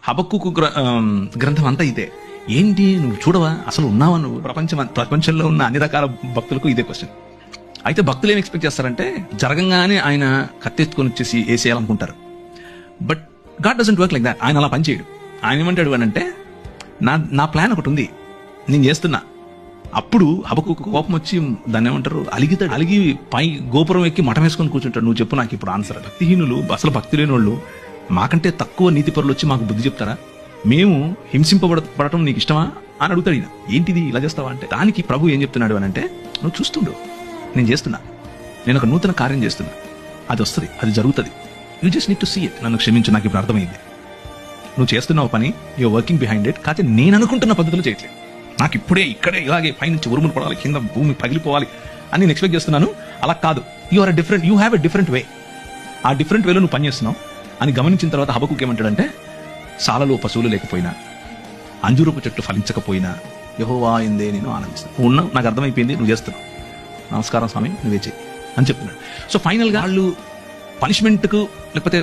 హబక్కుకు గ్రంథం అంతా ఇదే. ఏంటి నువ్వు చూడవా, అసలు ఉన్నావా నువ్వు? ప్రపంచంలో ఉన్న అన్ని రకాల భక్తులకు ఇదే క్వశ్చన్. అయితే భక్తులు ఏం ఎక్స్పెక్ట్ చేస్తారంటే జరగంగానే ఆయన కత్తెత్తుకొని వచ్చేసి వేసేయాలనుకుంటారు. But God doesn't work like that. ఆయన అలా పనిచేయడు. ఆయన ఏమంటాడు అని అంటే, నా ప్లాన్ ఒకటి ఉంది, నేను చేస్తున్నా. అప్పుడు హబక్కుకు కోపం వచ్చి దాన్ని ఏమంటారు, అలిగితాడు. అలిగి పై గోపురం ఎక్కి మఠం వేసుకొని కూర్చుంటాడు. నువ్వు చెప్పు నాకు ఇప్పుడు ఆన్సర్. భక్తిహీనులు, అసలు భక్తి లేని వాళ్ళు, మాకంటే తక్కువ నీతి పరులు వచ్చి మాకు బుద్ధి చెప్తారా? మేము హింసింపబడటం నీకు ఇష్టమా అని అడుగుతాడు ఈయన. ఏంటిది ఇలా చేస్తావా అంటే, దానికి ప్రభు ఏం చెప్తున్నాడు అని అంటే, నువ్వు చూస్తుండు, నేను చేస్తున్నా, నేను ఒక నూతన కార్యం చేస్తున్నా, అది వస్తుంది, అది జరుగుతుంది, you just need to see it. నన్ను క్షమించు, నాకు ఇప్పుడు అర్థమైంది. నువ్వు చేస్తున్నావు పని, యూఆర్ వర్కింగ్ బిహైండ్ ఇట్, కాకపోతే నేను అనుకుంటున్న పద్ధతిలో చేయట్లేదు. నాకు ఇప్పుడే ఇక్కడే ఇలాగే పైనుంచి ఉరుములు పడాలి, కింద భూమి పగిలిపోవాలి అని నేను ఎక్స్పెక్ట్ చేస్తున్నాను. అలా కాదు. You have a different way. ఆ డిఫరెంట్ వేలో నువ్వు పనిచేస్తున్నావు అని గమనించిన తర్వాత హబక్కుకు ఏమంటాడంటే, సాలలో పశువులు లేకపోయినా, అంజూరపు చెట్లు ఫలించకపోయినా యెహోవా యందే నేను ఆనందిస్తాను. నువ్వు ఉన్నావు, నాకు అర్థమైపోయింది, నువ్వు చేస్తున్నావు, నమస్కారం స్వామి, నువ్వే చేయి అని చెప్తున్నాడు. సో ఫైనల్ గా వాళ్ళు పనిష్మెంట్కు లేకపోతే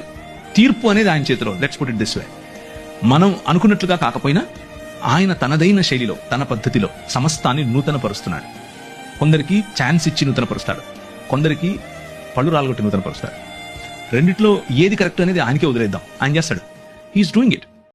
తీర్పు అనేది ఆయన చేతిలో. Let's put it this way. మనం అనుకున్నట్లుగా కాకపోయినా ఆయన తనదైన శైలిలో, తన పద్ధతిలో సమస్తాన్ని నూతన పరుస్తున్నాడు. కొందరికి ఛాన్స్ ఇచ్చి నూతన పరుస్తాడు, కొందరికి పళ్ళు రాలగొట్టి నూతన పరుస్తాడు. రెండిట్లో ఏది కరెక్ట్ అనేది ఆయనకే వదిలేద్దాం, ఆయన చేస్తాడు. He's doing it.